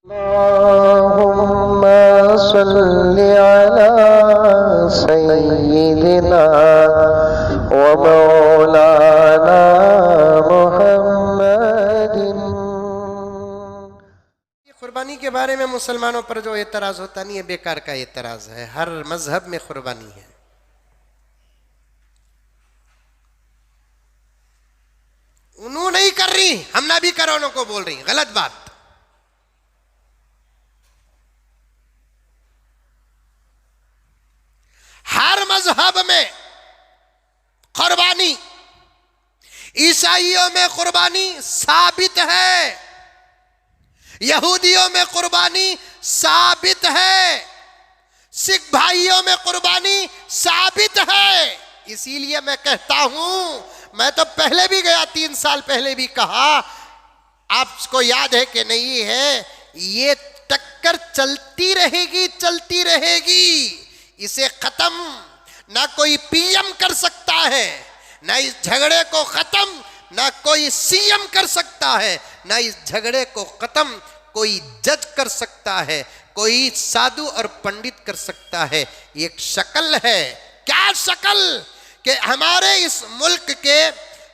अल्लाहुम्मा सल्लि अला सय्यिदिना व मौलाना मुहम्मदिन। कुर्बानी के बारे में मुसलमानों पर जो एतराज होता नहीं है, बेकार का एतराज है। हर मजहब में कुर्बानी है। उन्होंने नहीं कर रही, हम ना भी करो, उनको बोल रही, गलत बात। हर मजहब में कुर्बानी, ईसाइयों में कुर्बानी साबित है, यहूदियों में कुर्बानी साबित है, सिख भाइयों में कुर्बानी साबित है। इसीलिए मैं कहता हूं, मैं तो पहले भी गया, 3 साल पहले भी कहा, आपको याद है कि नहीं है, ये टक्कर चलती रहेगी, चलती रहेगी। इसे खत्म ना कोई पीएम कर सकता है, ना इस झगड़े को खत्म ना कोई सीएम कर सकता है, ना इस झगड़े को खत्म कोई जज कर सकता है, कोई साधु और पंडित कर सकता है। एक शक्ल है। क्या शक्ल? कि हमारे इस मुल्क के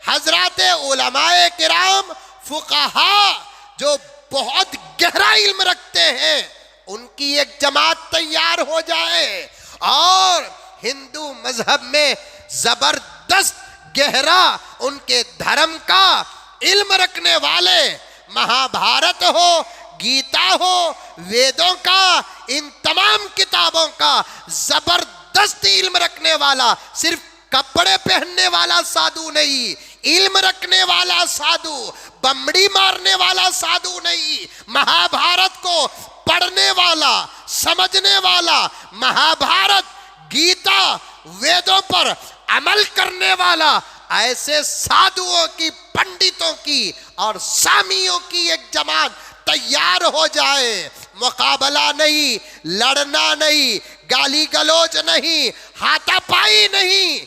हजरात उलमाए किराम, फुकाहा, जो बहुत गहरा इल्म रखते हैं, उनकी एक जमात तैयार हो जाए और हिंदू मजहब में जबरदस्त गहरा उनके धर्म का इल्म रखने वाले, महाभारत हो, गीता हो, वेदों का, इन तमाम किताबों का जबरदस्त इल्म रखने वाला, सिर्फ कपड़े पहनने वाला साधु नहीं, इल्म रखने वाला साधु, बमड़ी मारने वाला साधु नहीं, महाभारत को पढ़ने वाला, समझने वाला, महाभारत, गीता, वेदों पर अमल करने वाला, ऐसे साधुओं की, पंडितों की और सामियों की एक जमात तैयार हो जाए। मुकाबला नहीं, लड़ना नहीं, गाली गलौज नहीं, हाथापाई नहीं,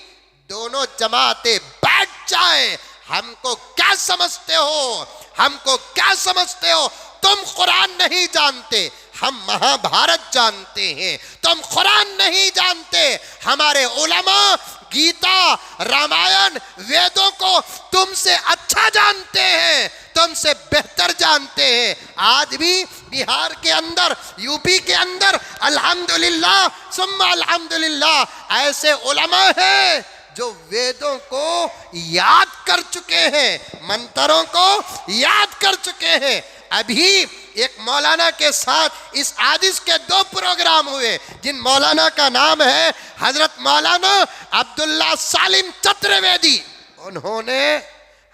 दोनों जमातें बैठ जाए। हमको क्या समझते हो? हमको क्या समझते हो? तुम कुरान नहीं जानते, हम महाभारत जानते हैं। तुम कुरान नहीं जानते, हमारे उलमा गीता, रामायण, वेदों को तुमसे अच्छा जानते हैं, तुमसे बेहतर जानते हैं। आज भी बिहार के अंदर, यूपी के अंदर अल्हम्दुलिल्लाह सुम्मा अल्हम्दुलिल्लाह ऐसे उलमा हैं जो वेदों को याद कर चुके हैं, मंत्रों को याद कर चुके हैं। अभी एक मौलाना के साथ इस आदिश के 2 प्रोग्राम हुए, जिन मौलाना का नाम है हजरत मौलाना अब्दुल्ला सालिम चतुर्वेदी। उन्होंने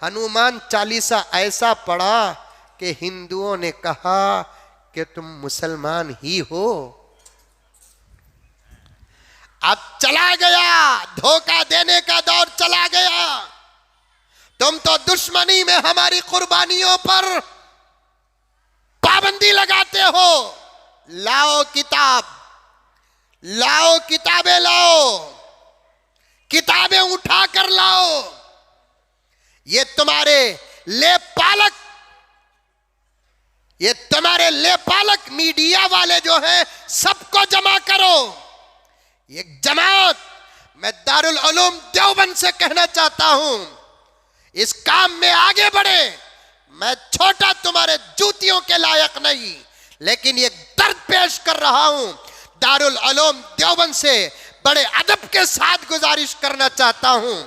हनुमान चालीसा ऐसा पढ़ा कि हिंदुओं ने कहा कि तुम मुसलमान ही हो। अब चला गया, धोखा देने का दौर चला गया। तुम तो दुश्मनी में हमारी कुर्बानियों पर पाबंदी लगाते हो। लाओ किताब, लाओ किताबें, लाओ किताबें उठा कर लाओ। ये तुम्हारे लेपालक, ये तुम्हारे लेपालक मीडिया वाले जो हैं, सबको जमा करो। एक जमात, मैं दारुल उलूम देवबंद से कहना चाहता हूं, इस काम में आगे बढ़े। मैं छोटा, तुम्हारे जूतियों के लायक नहीं, लेकिन ये दर्द पेश कर रहा हूं। दारुल उलूम देवबंद से बड़े अदब के साथ गुजारिश करना चाहता हूं,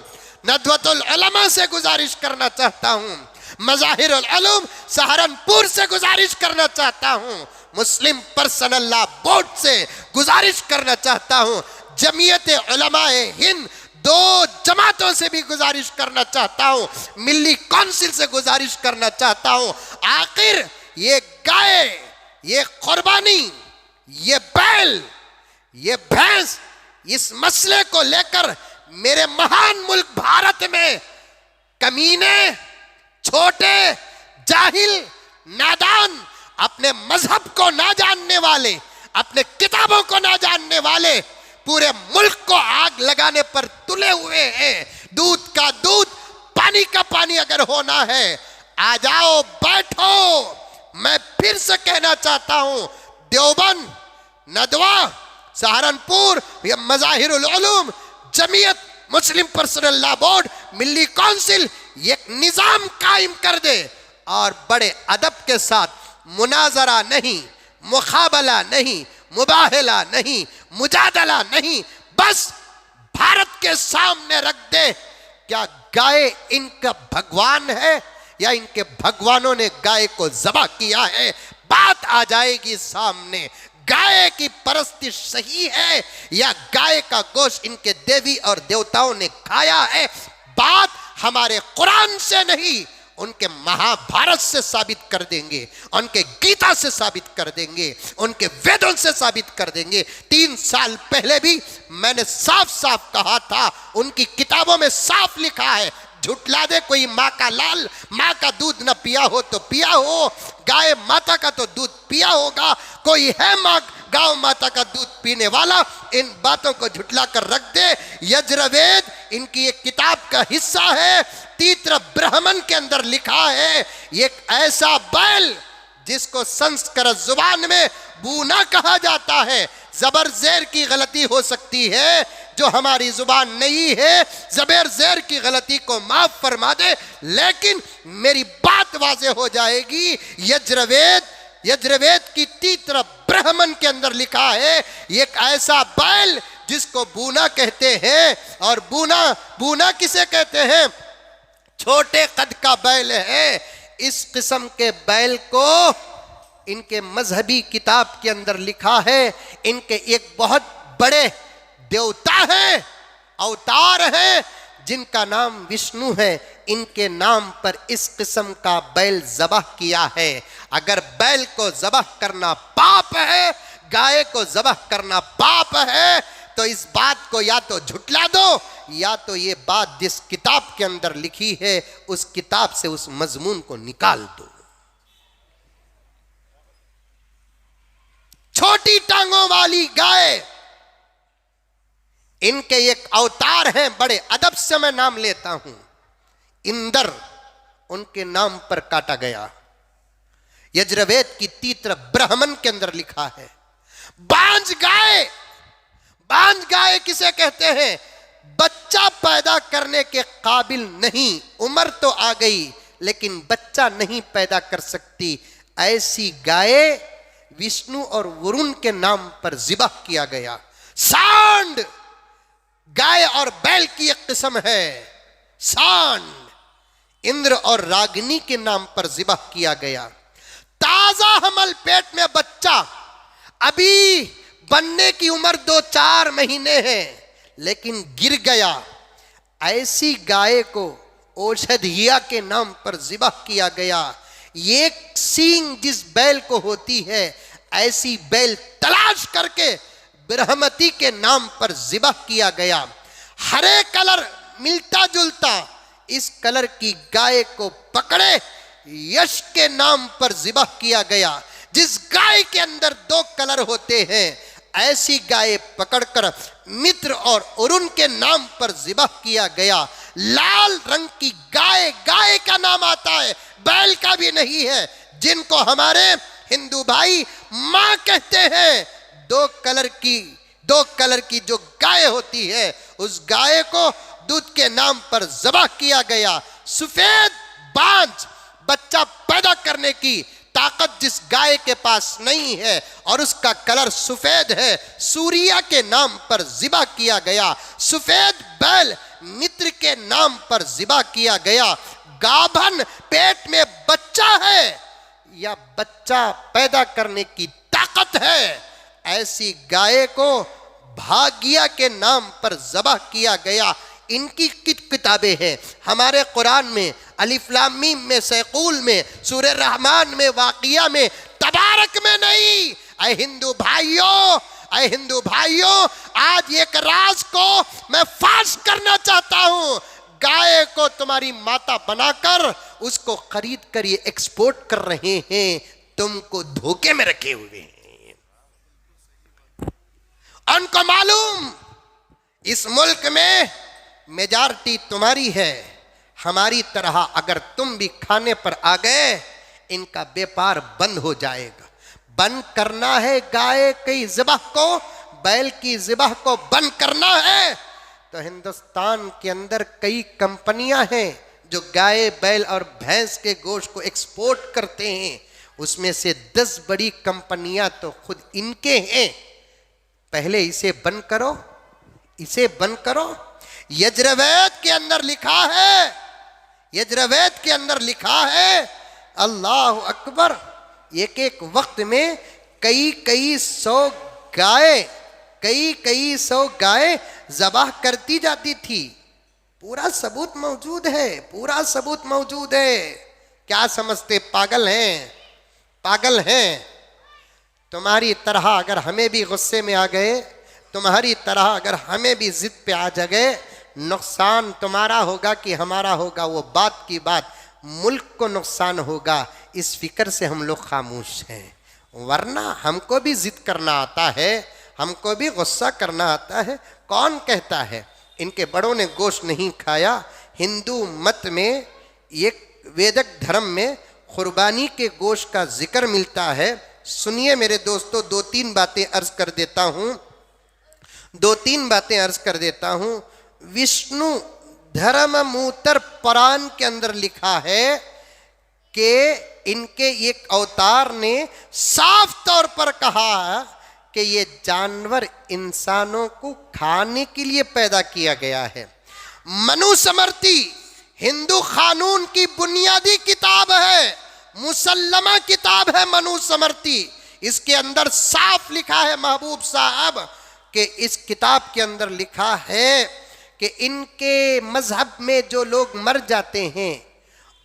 नदवतुल उलमा से गुजारिश करना चाहता हूं, मज़ाहिरुल उलूम सहारनपुर से गुजारिश करना चाहता हूं, मुस्लिम पर्सनल लॉ बोर्ड से गुजारिश करना चाहता हूं, जमीयत उलमाए हिंद 2 जमातों से भी गुजारिश करना चाहता हूं, मिल्ली काउंसिल से गुजारिश करना चाहता हूं। आखिर ये गाय, ये कुर्बानी, ये बैल, ये भैंस, इस मसले को लेकर मेरे महान मुल्क भारत में कमीने, छोटे, जाहिल, नादान, अपने मजहब को ना जानने वाले, अपने किताबों को ना जानने वाले पूरे मुल्क को आग लगाने पर तुले हुए हैं। दूध का दूध, पानी का पानी अगर होना है, आ जाओ, बैठो, मैं फिर से कहना चाहता हूं, देवबंद, नदवा, सहारनपुर, या मज़ाहिरुल उलूम, जमीयत मुस्लिम पर्सनल लॉ बोर्ड, मिल्ली काउंसिल एक निजाम कायम कर दे और बड़े अदब के साथ मुनाजरा नहीं, मुकाबला नहीं, मुबाहला नहीं, मुजादला नहीं, बस भारत के सामने रख दे क्या गाय इनका भगवान है या इनके भगवानों ने गाय को ज़बह किया है। बात आ जाएगी सामने, गाय की परस्तिश सही है या गाय का गोश्त इनके देवी और देवताओं ने खाया है। बात हमारे कुरान से नहीं, उनके महाभारत से साबित कर देंगे, उनके गीता से साबित कर देंगे, उनके वेदों से साबित कर देंगे। 3 साल पहले भी मैंने साफ साफ कहा था, उनकी किताबों में साफ लिखा है, झुटला दे कोई माँ का लाल, माँ का दूध न पिया हो तो पिया हो, गाय माता का तो दूध पिया होगा, कोई है माँ गांव माता का दूध पीने वाला, इन बातों को झुटला कर रख दे। यजुर्वेद इनकी एक किताब का हिस्सा है, तीत्र ब्राह्मण के अंदर लिखा है, एक ऐसा बैल जिसको संस्कृत जुबान में बूना कहा जाता है, जबर जेर की गलती हो सकती है जो हमारी जुबान नहीं है, जबर जेर की गलती को माफ फरमा दे, लेकिन मेरी बात वाज़े हो जाएगी। यजुर्वेद की तीत्र ब्राह्मण के अंदर लिखा है, एक ऐसा बैल जिसको बूना कहते हैं, और बूना किसे कहते हैं? छोटे कद का बैल है। इस किस्म के बैल को इनके मजहबी किताब के अंदर लिखा है, इनके एक बहुत बड़े देवता हैं, अवतार हैं, जिनका नाम विष्णु है, इनके नाम पर इस किस्म का बैल ज़बह किया है। अगर बैल को ज़बह करना पाप है, गाय को ज़बह करना पाप है, तो इस बात को या तो झुटला दो या तो ये बात जिस किताब के अंदर लिखी है उस किताब से उस मजमून को निकाल दो। छोटी टांगों वाली गाय, इनके एक अवतार हैं, बड़े अदब से मैं नाम लेता हूं, इंदर, उनके नाम पर काटा गया। यजुर्वेद की तीत्र ब्राह्मण के अंदर लिखा है। बांझ गाय, बांझ गाय किसे कहते हैं? बच्चा पैदा करने के काबिल नहीं, उम्र तो आ गई लेकिन बच्चा नहीं पैदा कर सकती, ऐसी गाय विष्णु और वरुण के नाम पर ज़िबह किया गया। सांड गाय और बैल की एक किस्म है, सांड इंद्र और रागिनी के नाम पर ज़िबह किया गया। ताजा हमल पेट में बच्चा, अभी बनने की उम्र 2-4 महीने है लेकिन गिर गया, ऐसी गाय को औषधिया के नाम पर ज़िबह किया गया। एक सींग जिस बैल को होती है, ऐसी बैल तलाश करके ब्रह्मती के नाम पर ज़िबह किया गया। हरे कलर मिलता जुलता इस कलर की गाय को पकड़े यश के नाम पर ज़िबह किया गया। जिस गाय के अंदर 2 कलर होते हैं, ऐसी गाय पकड़कर मित्र और अरुण के नाम पर ज़िबह किया गया। लाल रंग की गाय, गाय का नाम आता है, बैल का भी नहीं है, जिनको हमारे हिंदू भाई मां कहते हैं। 2 कलर की जो गाय होती है, उस गाय को दूध के नाम पर ज़बह किया गया। सफेद बांझ, बच्चा पैदा करने की ताकत जिस गाय के पास नहीं है और उसका कलर सफेद है, सूर्या के नाम पर ज़िबह किया गया। सफेद बैल मित्र के नाम पर ज़िबह किया गया। गाभन पेट में बच्चा है या बच्चा पैदा करने की ताकत है, ऐसी गाय को भाग्या के नाम पर ज़बह किया गया। इनकी किताबें हैं हमारे कुरान में, अलिफ लाम मीम में, सैकूल में, सूरह रहमान में, वाक़िया में, तबारक में नहीं। ऐ हिंदू भाइयों, आज एक राज को मैं फाश करना चाहता हूं। गाय को तुम्हारी माता बनाकर उसको खरीद कर ये एक्सपोर्ट कर रहे हैं, तुमको धोखे में रखे हुए हैं। उनको मालूम इस मुल्क में मेजॉरिटी तुम्हारी है, हमारी तरह अगर तुम भी खाने पर आ गए, इनका व्यापार बंद हो जाएगा। बंद करना है गाय की ज़िबह को, बैल की ज़िबह को बंद करना है तो हिंदुस्तान के अंदर कई कंपनियां हैं जो गाय बैल और भैंस के गोश्त को एक्सपोर्ट करते हैं। उसमें से 10 बड़ी कंपनियां तो खुद इनके हैं। पहले इसे बंद करो, इसे बंद करो। यजुर्वेद के अंदर लिखा है, यजुर्वेद के अंदर लिखा है, अल्लाह अकबर, एक एक वक्त में कई सौ गाय, कई सौ गाय ज़बाह करती जाती थी। पूरा सबूत मौजूद है, पूरा सबूत मौजूद है। क्या समझते पागल हैं, पागल हैं। तुम्हारी तरह अगर हमें भी गुस्से में आ गए, तुम्हारी तरह अगर हमें भी जिद पे आ जगए, नुकसान तुम्हारा होगा कि हमारा होगा वो बात की बात, मुल्क को नुकसान होगा। इस फिक्र से हम लोग खामोश हैं। वरना हमको भी जिद करना आता है, हमको भी गुस्सा करना आता है। कौन कहता है इनके बड़ों ने गोश्त नहीं खाया? हिंदू मत में, एक वेदिक धर्म में कुर्बानी के गोश्त का जिक्र मिलता है। सुनिए मेरे दोस्तों, 2-3 बातें अर्ज कर देता हूँ, 2-3 बातें अर्ज कर देता हूँ। विष्णु धर्म मूतर पुराण के अंदर लिखा है कि इनके एक अवतार ने साफ तौर पर कहा कि ये जानवर इंसानों को खाने के लिए पैदा किया गया है। मनुस्मृति हिंदू कानून की बुनियादी किताब है, मुसल्लमा किताब है मनुस्मृति। इसके अंदर साफ लिखा है महबूब साहब कि इस किताब के अंदर लिखा है कि इनके मजहब में जो लोग मर जाते हैं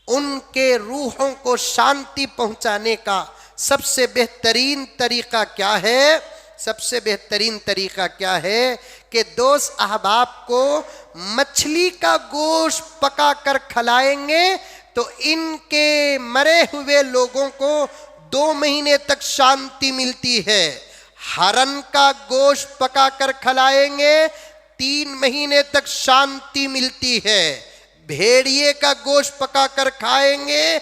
उनके रूहों को शांति पहुंचाने का सबसे बेहतरीन तरीका क्या है? सबसे बेहतरीन तरीका क्या है कि दोस्त अहबाब को मछली का गोश्त पका कर खिलाएंगे तो इनके मरे हुए लोगों को 2 महीने तक शांति मिलती है। हरन का गोश्त पका कर खिलाएंगे 3 महीने तक शांति मिलती है। भेड़िए का गोश्त पका कर खाएंगे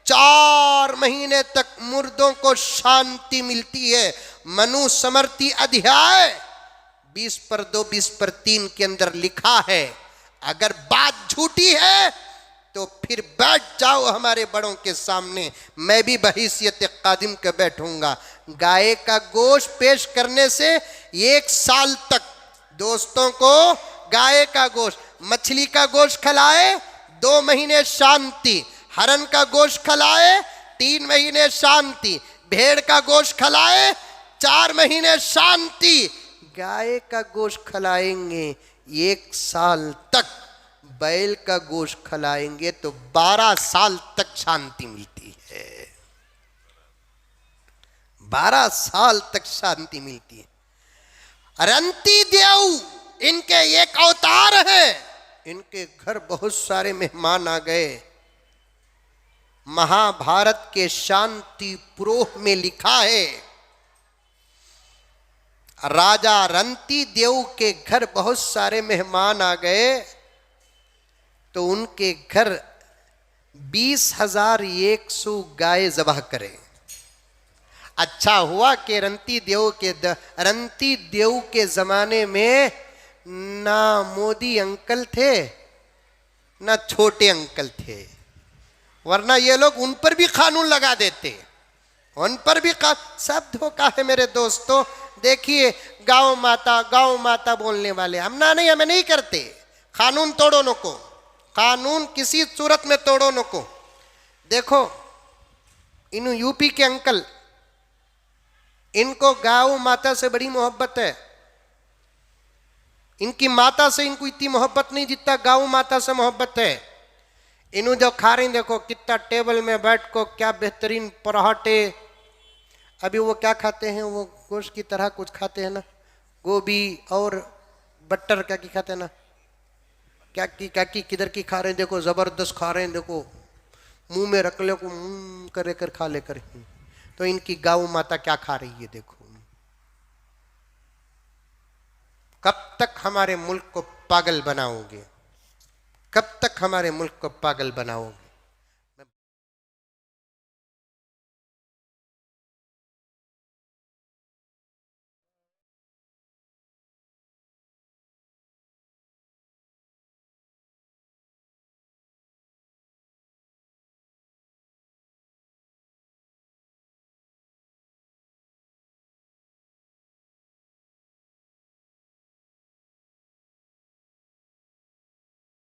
4 महीने तक मुर्दों को शांति मिलती है। मनुस्मृति अध्याय 20/2 20/3 के अंदर लिखा है। अगर बात झूठी है तो फिर बैठ जाओ हमारे बड़ों के सामने, मैं भी बहैसियत कादिम के बैठूंगा। गाय का गोश्त पेश करने से 1 साल तक दोस्तों को गाय का गोश्त, मछली का गोश्त खिलाए 2 महीने शांति, हरन का गोश्त खिलाए 3 महीने शांति, भेड़ का गोश्त खिलाए 4 महीने शांति, गाय का गोश्त खिलाएंगे 1 साल तक, बैल का गोश्त खिलाएंगे तो 12 साल तक शांति मिलती है। 12 साल तक शांति मिलती है। रंती देव इनके एक अवतार है। इनके घर बहुत सारे मेहमान आ गए। महाभारत के शांति पुरोह में लिखा है राजा रंती देव के घर बहुत सारे मेहमान आ गए तो उनके घर 20,100 गाय ज़बाह करे। अच्छा हुआ कि रंती देव के ज़माने में ना मोदी अंकल थे ना छोटे अंकल थे, वरना ये लोग उन पर भी कानून लगा देते, उन पर भी सब धोखा है मेरे दोस्तों। देखिए गांव माता बोलने वाले हम हमें नहीं करते। कानून तोड़ो नको, कानून किसी सूरत में तोड़ो नको। देखो इन यूपी के अंकल, इनको गांव माता से बड़ी मोहब्बत है। इनकी माता से इनको इतनी मोहब्बत नहीं जितना गांव माता से मोहब्बत है। इन्हों जो खा रही देखो कितना टेबल में बैठ को क्या बेहतरीन पराठे। अभी वो क्या खाते हैं, वो गोश्त की तरह कुछ खाते हैं ना, गोभी और बटर क्या की खाते हैं ना, क्या की किधर की खा रहे हैं देखो, जबरदस्त खा रहे हैं देखो, मुंह में रख ले को करे कर खा ले कर। तो इनकी गाँव माता क्या खा रही है देखो। कब तक हमारे मुल्क को पागल बनाओगे, कब तक हमारे मुल्क को पागल बनाओगे?